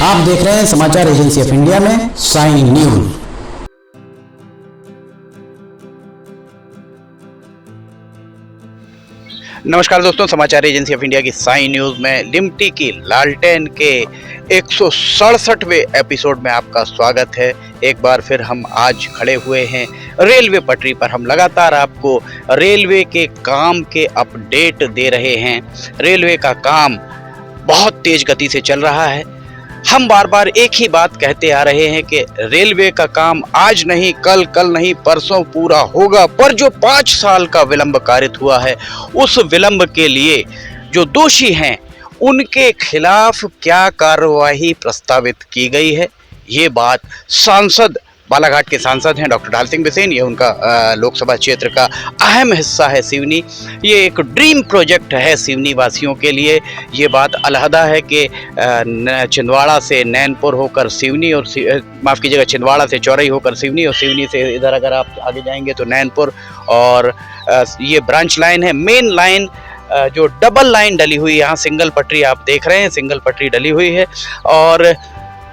आप देख रहे हैं समाचार एजेंसी ऑफ इंडिया में साइन न्यूज। नमस्कार दोस्तों, समाचार एजेंसी ऑफ इंडिया की साइन न्यूज में लिमटी की लालटेन के 167वें एपिसोड में आपका स्वागत है। एक बार फिर हम आज खड़े हुए हैं रेलवे पटरी पर। हम लगातार आपको रेलवे के काम के अपडेट दे रहे हैं। रेलवे का काम बहुत तेज गति से चल रहा है। हम बार बार एक ही बात कहते आ रहे हैं कि रेलवे का काम आज नहीं कल, कल नहीं परसों पूरा होगा। पर जो 5 साल का विलंब कारित हुआ है, उस विलंब के लिए जो दोषी हैं उनके खिलाफ क्या कार्रवाई प्रस्तावित की गई है, ये बात सांसद बालाघाट के सांसद हैं डॉक्टर ढाल सिंह बिसेन, ये उनका लोकसभा क्षेत्र का अहम हिस्सा है सिवनी। ये एक ड्रीम प्रोजेक्ट है सिवनी वासियों के लिए। ये बात अलहदा है कि छिंदवाड़ा से नैनपुर होकर सिवनी और माफ़ कीजिएगा छिंदवाड़ा से चौरई होकर सिवनी और सिवनी से इधर अगर आप आगे जाएंगे तो नैनपुर और ये ब्रांच लाइन है। मेन लाइन जो डबल लाइन डली हुई है, यहाँ सिंगल पटरी आप देख रहे हैं, सिंगल पटरी डली हुई है और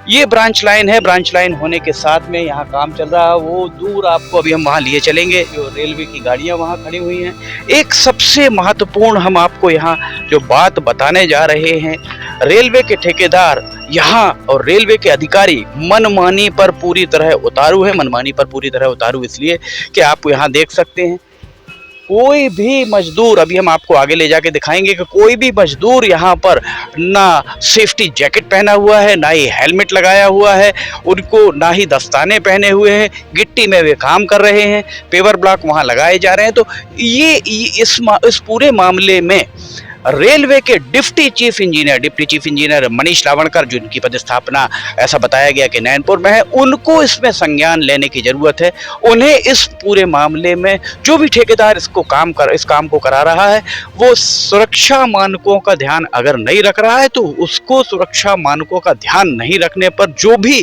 ये ब्रांच लाइन है। ब्रांच लाइन होने के साथ में यहाँ काम चल रहा है। वो दूर आपको अभी हम वहाँ लिए चलेंगे, जो रेलवे की गाड़ियाँ वहाँ खड़ी हुई हैं। एक सबसे महत्वपूर्ण हम आपको यहाँ जो बात बताने जा रहे हैं, रेलवे के ठेकेदार यहाँ और रेलवे के अधिकारी मनमानी पर पूरी तरह उतारू है। मनमानी पर पूरी तरह उतारू इसलिए कि आप यहाँ देख सकते हैं कोई भी मजदूर, अभी हम आपको आगे ले जाके दिखाएंगे कि कोई भी मजदूर यहाँ पर ना सेफ्टी जैकेट पहना हुआ है, ना ही हेलमेट लगाया हुआ है, उनको ना ही दस्ताने पहने हुए हैं। गिट्टी में वे काम कर रहे हैं, पेवर ब्लॉक वहाँ लगाए जा रहे हैं। तो ये इस पूरे मामले में रेलवे के डिप्टी चीफ इंजीनियर मनीष लावणकर, जिनकी पदस्थापना ऐसा बताया गया कि नैनपुर में है, उनको इसमें संज्ञान लेने की ज़रूरत है। उन्हें इस पूरे मामले में जो भी ठेकेदार इस काम को करा रहा है, वो सुरक्षा मानकों का ध्यान अगर नहीं रख रहा है तो उसको सुरक्षा मानकों का ध्यान नहीं रखने पर जो भी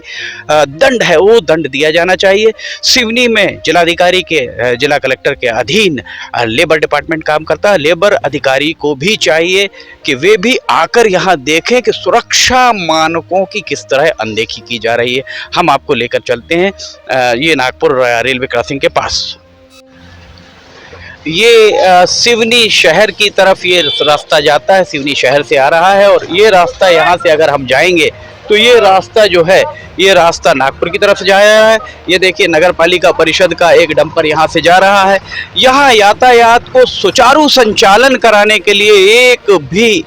दंड है वो दंड दिया जाना चाहिए। सिवनी में जिला कलेक्टर के अधीन लेबर डिपार्टमेंट काम करता है। लेबर अधिकारी को भी चाहिए कि वे भी आकर यहाँ देखें कि सुरक्षा मानकों की किस तरह अनदेखी की जा रही है। हम आपको लेकर चलते हैं ये नागपुर रेलवे क्रॉसिंग के पास। ये सिवनी शहर की तरफ ये रास्ता जाता है, सिवनी शहर से आ रहा है और ये रास्ता यहाँ से अगर हम जाएंगे तो ये रास्ता जो है ये रास्ता नागपुर की तरफ जा रहा है। ये देखिए नगर पालिका परिषद का एक डंपर यहाँ से जा रहा है। यहाँ यातायात को सुचारू संचालन कराने के लिए एक भी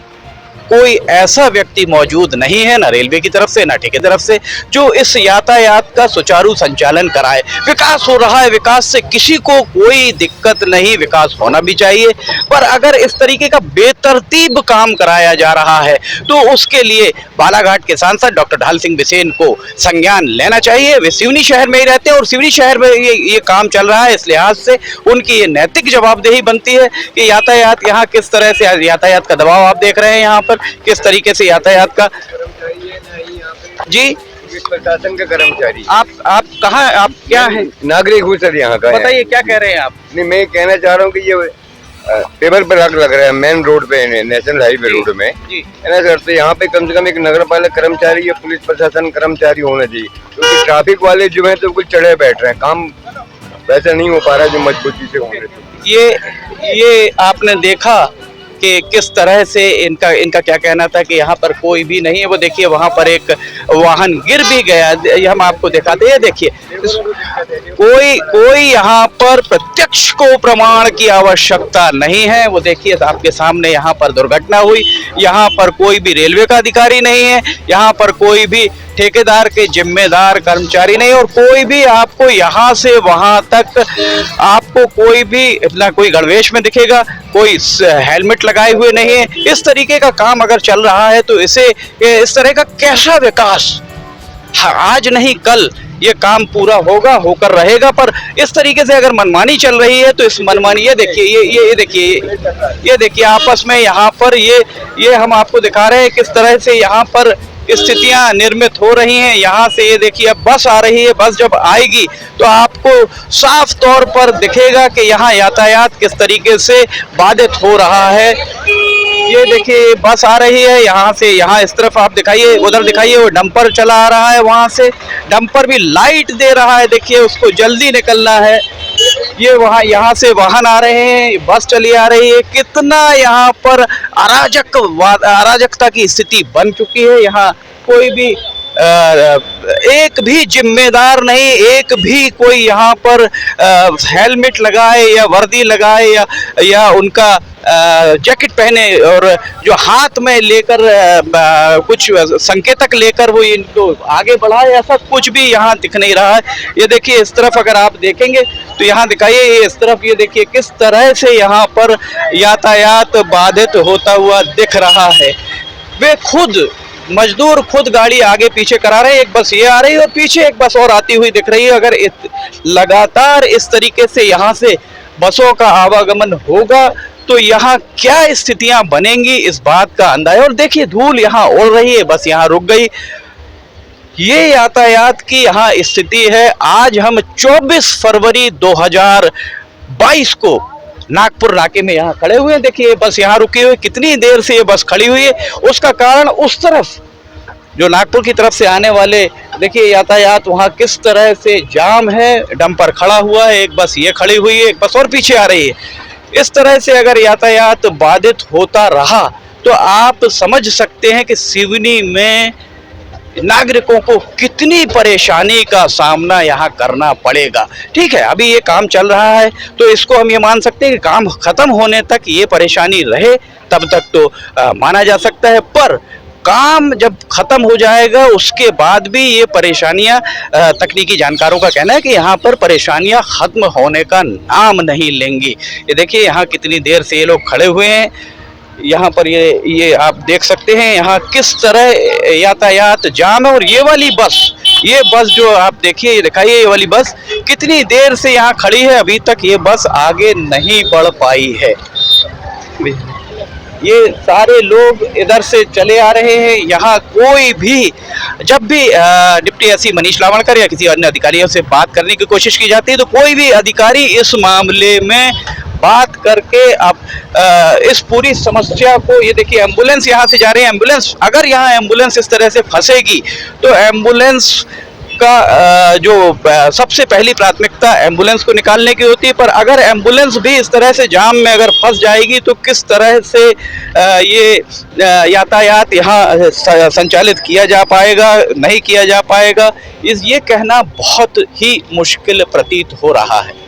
कोई ऐसा व्यक्ति मौजूद नहीं है, ना रेलवे की तरफ से ना ठेके की तरफ से, जो इस यातायात का सुचारू संचालन कराए। विकास हो रहा है, विकास से किसी को कोई दिक्कत नहीं, विकास होना भी चाहिए। पर अगर इस तरीके का बेतरतीब काम कराया जा रहा है तो उसके लिए बालाघाट के सांसद डॉक्टर ढाल सिंह बिसेन को संज्ञान लेना चाहिए। वे सिवनी शहर में ही रहते हैं और सिवनी शहर में ये काम चल रहा है। इस लिहाज से उनकी ये नैतिक जवाबदेही बनती है कि यातायात यहाँ किस तरह से, यातायात का दबाव आप देख रहे हैं यहाँ पर किस तरीके से यातायात का। जी प्रशासन का कर्मचारी। आप कहाँ, आप क्या हैं? नागरिक हूँ सर यहाँ का। बताइए क्या कह रहे हैं आप? नहीं, मैं कहना चाह रहा हूँ कि ये टेबल पर आग लग रहा है मेन रोड पे, नेशनल हाईवे रोड में, है ना सर। तो यहाँ पे कम से कम एक नगर पालिका कर्मचारी या पुलिस प्रशासन कर्मचारी होना चाहिए, क्योंकि ट्रैफिक वाले जो है तो कुछ चढ़े बैठ रहे हैं, काम वैसा नहीं हो पा रहा है जो मजबूती से हो रहे थे। ये आपने देखा कि किस तरह से इनका क्या कहना था कि यहाँ पर कोई भी नहीं है। वो देखिए वहाँ पर एक वाहन गिर भी गया, हम आपको दिखाते हैं। देखिए कोई यहाँ पर प्रत्यक्ष को प्रमाण की आवश्यकता नहीं है। वो देखिए आपके सामने यहाँ पर दुर्घटना हुई। यहाँ पर कोई भी रेलवे का अधिकारी नहीं है, यहाँ पर कोई भी ठेकेदार के जिम्मेदार कर्मचारी नहीं, और कोई भी आपको यहाँ से वहाँ तक आपको कोई भी ना कोई गणवेश में दिखेगा, कोई हेलमेट लगाए हुए नहीं है। इस तरीके का काम अगर चल रहा है तो इस तरह का कैसा विकास? आज नहीं कल ये काम पूरा होगा, होकर रहेगा। पर इस तरीके से अगर मनमानी चल रही है तो इस मनमानी, ये देखिए आपस में यहाँ पर ये हम आपको दिखा रहे हैं किस तरह से यहाँ पर स्थितियां निर्मित हो रही हैं। यहाँ से ये देखिए अब बस आ रही है, बस जब आएगी तो आपको साफ तौर पर दिखेगा कि यहाँ यातायात किस तरीके से बाधित हो रहा है। ये देखिए बस आ रही है यहाँ से, यहाँ इस तरफ आप दिखाइए, उधर दिखाइए, वो डंपर चला आ रहा है, वहां से डंपर भी लाइट दे रहा है, देखिए उसको जल्दी निकलना है। ये वहाँ यहाँ से वाहन आ रहे हैं, बस चली आ रही है। कितना यहाँ पर अराजकता की स्थिति बन चुकी है। यहाँ कोई भी एक भी जिम्मेदार नहीं, एक भी कोई यहाँ पर हेलमेट लगाए या वर्दी लगाए या उनका जैकेट पहने और जो हाथ में लेकर कुछ संकेतक लेकर वो इनको आगे बढ़ाए, ऐसा कुछ भी यहाँ दिख नहीं रहा है। ये देखिए इस तरफ अगर आप देखेंगे तो यहाँ दिखाइए, ये इस तरफ ये देखिए किस तरह से यहाँ पर यातायात बाधित होता हुआ दिख रहा है। वे खुद मजदूर खुद गाड़ी आगे पीछे करा रहे हैं। एक बस ये आ रही है और पीछे एक बस और आती हुई दिख रही है। अगर लगातार इस तरीके से यहाँ से बसों का आवागमन होगा तो यहाँ क्या स्थितियां बनेंगी, इस बात का अंदाजा है। और देखिए धूल यहाँ उड़ रही है, बस यहाँ रुक गई। ये यातायात की यहाँ स्थिति है। आज हम 24 फरवरी 2022 को नागपुर नाके में यहाँ खड़े हुए हैं। देखिए बस यहाँ रुकी हुई, कितनी देर से ये बस खड़ी हुई है। उसका कारण उस तरफ जो नागपुर की तरफ से आने वाले, देखिए यातायात वहाँ किस तरह से जाम है, डंपर खड़ा हुआ है, एक बस ये खड़ी हुई है, एक बस और पीछे आ रही है। इस तरह से अगर यातायात बाधित होता रहा तो आप समझ सकते हैं कि सिवनी में नागरिकों को कितनी परेशानी का सामना यहाँ करना पड़ेगा। ठीक है, अभी ये काम चल रहा है तो इसको हम ये मान सकते हैं कि काम खत्म होने तक ये परेशानी रहे, तब तक तो माना जा सकता है। पर काम जब खत्म हो जाएगा उसके बाद भी ये परेशानियां, तकनीकी जानकारों का कहना है कि यहाँ पर परेशानियां खत्म होने का नाम नहीं लेंगी। ये देखिए यहाँ कितनी देर से ये लोग खड़े हुए हैं। यहाँ पर ये आप देख सकते हैं यहाँ किस तरह यातायात जाम है। और ये बस जो आप देखिए, ये दिखाइए, ये वाली बस कितनी देर से यहाँ खड़ी है, अभी तक ये बस आगे नहीं बढ़ पाई है। ये सारे लोग इधर से चले आ रहे हैं। यहाँ कोई भी, जब भी डिप्टी एसपी मनीष लावणकर या किसी अन्य अधिकारियों से बात करने की कोशिश की जाती है तो कोई भी अधिकारी इस मामले में बात करके अब इस पूरी समस्या को, ये देखिए एम्बुलेंस यहाँ से जा रही है। एम्बुलेंस, अगर यहाँ एम्बुलेंस इस तरह से फंसेगी तो एम्बुलेंस का जो सबसे पहली प्राथमिकता एम्बुलेंस को निकालने की होती है। पर अगर एम्बुलेंस भी इस तरह से जाम में अगर फंस जाएगी तो किस तरह से ये यातायात यहाँ संचालित किया जा पाएगा, नहीं किया जा पाएगा, ये कहना बहुत ही मुश्किल प्रतीत हो रहा है।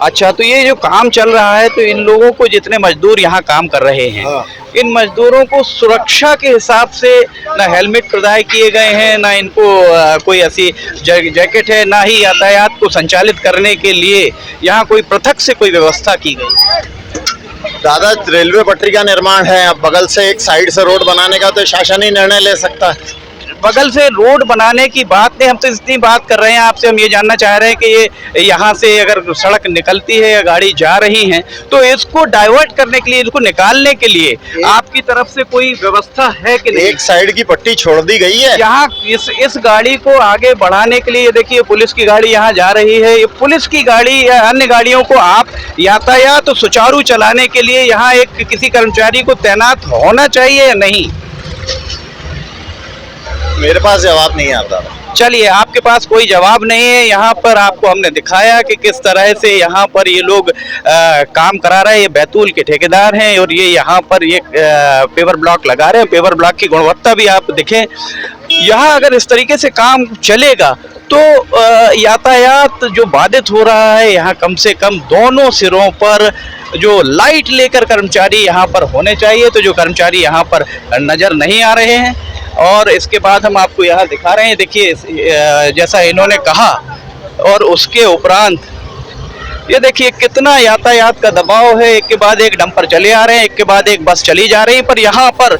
अच्छा, तो ये जो काम चल रहा है तो इन लोगों को, जितने मजदूर यहाँ काम कर रहे हैं, इन मजदूरों को सुरक्षा के हिसाब से ना हेलमेट प्रदान किए गए हैं, ना इनको कोई ऐसी जैकेट है, ना ही यातायात को संचालित करने के लिए यहाँ कोई पृथक से कोई व्यवस्था की गई। दादा, रेलवे पटरी का निर्माण है, अब बगल से एक साइड से रोड बनाने का तो शासन ही निर्णय ले सकता है। बगल से रोड बनाने की बात नहीं, हम तो इतनी बात कर रहे हैं आपसे, हम ये जानना चाह रहे हैं कि ये यहाँ से अगर सड़क निकलती है या गाड़ी जा रही है तो इसको डाइवर्ट करने के लिए, इसको निकालने के लिए आपकी तरफ से कोई व्यवस्था है कि नहीं? एक साइड की पट्टी छोड़ दी गई है यहाँ इस गाड़ी को आगे बढ़ाने के लिए। ये देखिए पुलिस की गाड़ी यहाँ जा रही है। ये पुलिस की गाड़ी या अन्य गाड़ियों को आप यातायात तो सुचारू चलाने के लिए यहाँ एक किसी कर्मचारी को तैनात होना चाहिए या नहीं? मेरे पास जवाब नहीं आता। चलिए, आपके पास कोई जवाब नहीं है। यहाँ पर आपको हमने दिखाया कि किस तरह से यहाँ पर ये लोग काम करा रहे हैं। ये बैतूल के ठेकेदार हैं और ये यहाँ पर ये पेवर ब्लॉक लगा रहे हैं। पेवर ब्लॉक की गुणवत्ता भी आप देखें। यहाँ अगर इस तरीके से काम चलेगा तो यातायात जो बाधित हो रहा है, यहाँ कम से कम दोनों सिरों पर जो लाइट लेकर कर्मचारी यहाँ पर होने चाहिए, तो जो कर्मचारी यहाँ पर नज़र नहीं आ रहे हैं। और इसके बाद हम आपको यहाँ दिखा रहे हैं, देखिए जैसा इन्होंने कहा। और उसके उपरांत ये देखिए कितना यातायात का दबाव है। एक के बाद एक डंपर चले आ रहे हैं, एक के बाद एक बस चली जा रही है। पर यहाँ पर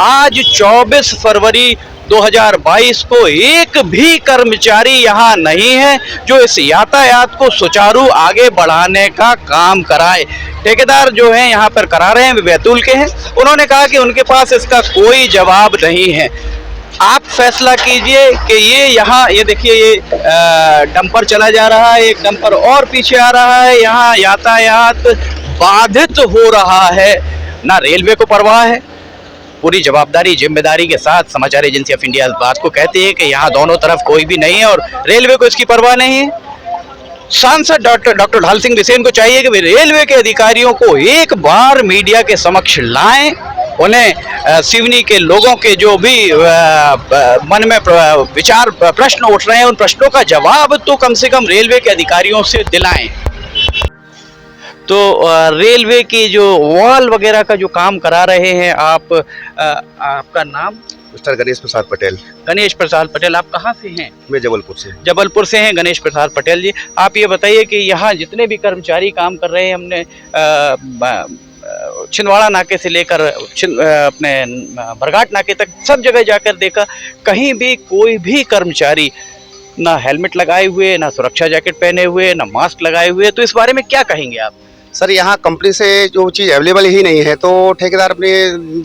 आज 24 फरवरी 2022 को एक भी कर्मचारी यहाँ नहीं है जो इस यातायात को सुचारू आगे बढ़ाने का काम कराए। ठेकेदार जो हैं यहाँ पर करा रहे हैं, वे बैतूल के हैं। उन्होंने कहा कि उनके पास इसका कोई जवाब नहीं है। आप फैसला कीजिए कि ये यहाँ, ये देखिए ये डंपर चला जा रहा है, एक डंपर और पीछे आ रहा है। यहाँ यातायात बाधित हो रहा है। ना रेलवे को परवाह है। पूरी जवाबदारी जिम्मेदारी के साथ समाचार एजेंसी ऑफ इंडिया इस बात को कहती है कि यहाँ दोनों तरफ कोई भी नहीं है और रेलवे को इसकी परवाह नहीं है। सांसद डॉक्टर ढाल सिंह बिसेन को चाहिए कि वे रेलवे के अधिकारियों को एक बार मीडिया के समक्ष लाएं, उन्हें सिवनी के लोगों के जो भी मन में विचार प्रश्न उठ रहे हैं उन प्रश्नों का जवाब तो कम से कम रेलवे के अधिकारियों से दिलाएं। तो रेलवे की जो वॉल वगैरह का जो काम करा रहे हैं आप, आपका नाम? मिस्टर गणेश प्रसाद पटेल। गणेश प्रसाद पटेल, आप कहाँ से हैं? मैं जबलपुर से। जबलपुर से हैं गणेश प्रसाद पटेल जी। आप ये बताइए कि यहाँ जितने भी कर्मचारी काम कर रहे हैं, हमने छिंदवाड़ा नाके से लेकर अपने बरघाट नाके तक सब जगह जाकर देखा, कहीं भी कोई भी कर्मचारी ना हेलमेट लगाए हुए, ना सुरक्षा जैकेट पहने हुए, ना मास्क लगाए हुए। तो इस बारे में क्या कहेंगे आप? सर, यहाँ कंपनी से जो चीज़ अवेलेबल ही नहीं है तो ठेकेदार अपने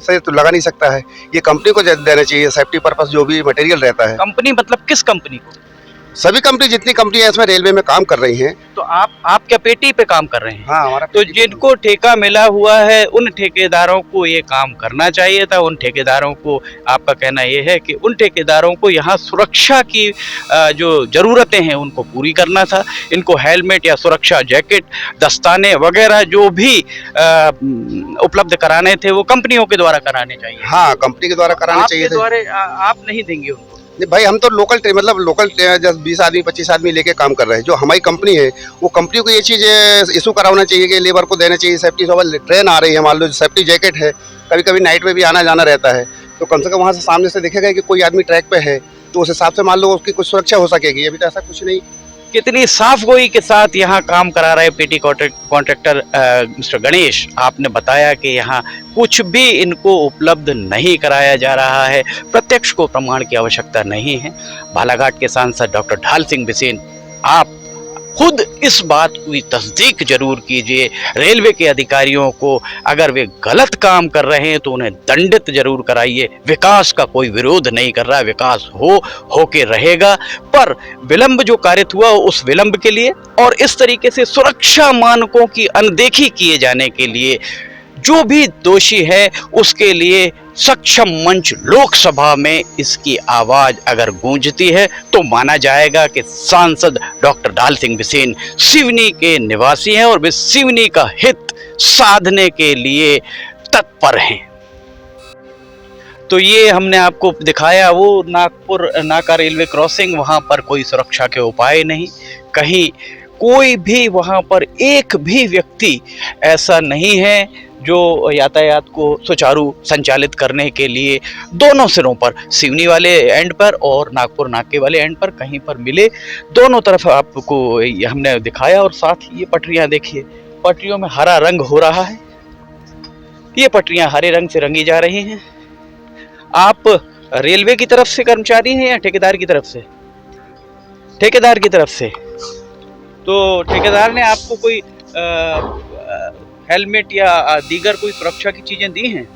से तो लगा नहीं सकता है। ये कंपनी को देना चाहिए, सेफ्टी पर्पस जो भी मटेरियल रहता है। कंपनी मतलब किस कंपनी को? सभी कंपनी, जितनी कंपनी है इसमें रेलवे में काम कर रही हैं। तो आप क्या पेटी पे काम कर रहे हैं? हाँ, हमारा तो जिनको ठेका मिला हुआ है उन ठेकेदारों को ये काम करना चाहिए था। उन ठेकेदारों को, आपका कहना ये है कि उन ठेकेदारों को यहाँ सुरक्षा की जो ज़रूरतें हैं उनको पूरी करना था। इनको हेलमेट या सुरक्षा जैकेट, दस्ताने वगैरह जो भी उपलब्ध कराने थे वो कंपनियों के द्वारा कराने चाहिए। हाँ, कंपनी के द्वारा कराने चाहिए थे। आप नहीं देंगे उनको? नहीं भाई, हम तो लोकल लोकल 20 आदमी 25 आदमी लेके काम कर रहे हैं। जो हमारी कंपनी है वो कंपनी को ये चीज़ इशू कराना चाहिए कि लेबर को देना चाहिए। सेफ्टी ट्रेन आ रही है, मान लो सेफ्टी जैकेट है, कभी कभी नाइट में भी आना जाना रहता है, तो कम से कम वहाँ से सामने से देखेगा कि कोई आदमी ट्रैक पे है तो उस हिसाब से मान लो उसकी कुछ सुरक्षा हो सकेगी। अभी तो ऐसा कुछ नहीं। कितनी साफ गोई के साथ यहाँ काम करा रहे पेटी कॉन्ट्रैक्टर मिस्टर गणेश, आपने बताया कि यहाँ कुछ भी इनको उपलब्ध नहीं कराया जा रहा है। प्रत्यक्ष को प्रमाण की आवश्यकता नहीं है। बालाघाट के सांसद डॉक्टर ढाल सिंह बिसेन, आप खुद इस बात की तस्दीक जरूर कीजिए। रेलवे के अधिकारियों को अगर वे गलत काम कर रहे हैं तो उन्हें दंडित जरूर कराइए। विकास का कोई विरोध नहीं कर रहा, विकास होके रहेगा, पर विलंब जो कारित हुआ उस विलंब के लिए और इस तरीके से सुरक्षा मानकों की अनदेखी किए जाने के लिए जो भी दोषी है उसके लिए सक्षम मंच लोकसभा में इसकी आवाज अगर गूंजती है तो माना जाएगा कि सांसद डॉक्टर ढाल सिंह बिसेन सिवनी के निवासी हैं और वे सिवनी का हित साधने के लिए तत्पर हैं। तो ये हमने आपको दिखाया वो नागपुर नाका रेलवे क्रॉसिंग, वहां पर कोई सुरक्षा के उपाय नहीं, कहीं कोई भी वहां पर एक भी व्यक्ति ऐसा नहीं है जो यातायात को सुचारू संचालित करने के लिए दोनों सिरों पर, सिवनी वाले एंड पर और नागपुर नाके वाले एंड पर कहीं पर मिले। दोनों तरफ आपको हमने दिखाया और साथ ही ये पटरियां देखिए, पटरियों में हरा रंग हो रहा है। ये पटरियां हरे रंग से रंगी जा रही हैं। आप रेलवे की तरफ से कर्मचारी हैं या ठेकेदार की तरफ से? ठेकेदार की तरफ से। तो ठेकेदार ने आपको कोई हेलमेट या दीगर कोई सुरक्षा की चीजें दी हैं?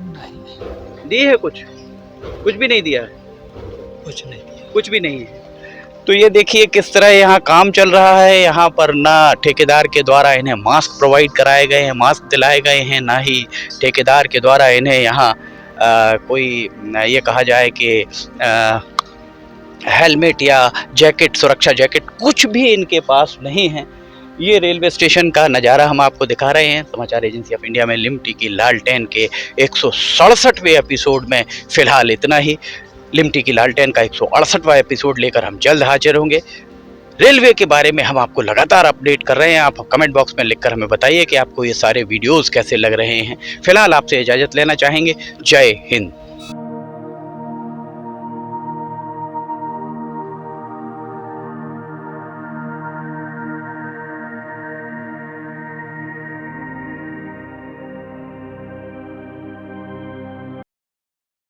नहीं। दी है कुछ भी नहीं दिया है? कुछ नहीं दिया, कुछ भी नहीं है। तो ये देखिए किस तरह यहाँ काम चल रहा है। यहाँ पर ना ठेकेदार के द्वारा इन्हें मास्क प्रोवाइड कराए गए हैं, मास्क दिलाए गए हैं, ना ही ठेकेदार के द्वारा इन्हें यहाँ कोई ये कहा जाए कि हेलमेट या जैकेट, सुरक्षा जैकेट कुछ भी इनके पास नहीं है। ये रेलवे स्टेशन का नज़ारा हम आपको दिखा रहे हैं समाचार एजेंसी ऑफ इंडिया में लिमटी की लालटेन के 167वें एपिसोड में। फ़िलहाल इतना ही। लिमटी की लालटेन का 168वां एपिसोड लेकर हम जल्द हाजिर होंगे। रेलवे के बारे में हम आपको लगातार अपडेट कर रहे हैं। आप कमेंट बॉक्स में लिखकर हमें बताइए कि आपको ये सारे वीडियोज़ कैसे लग रहे हैं। फ़िलहाल आपसे इजाज़त लेना चाहेंगे। जय हिंद।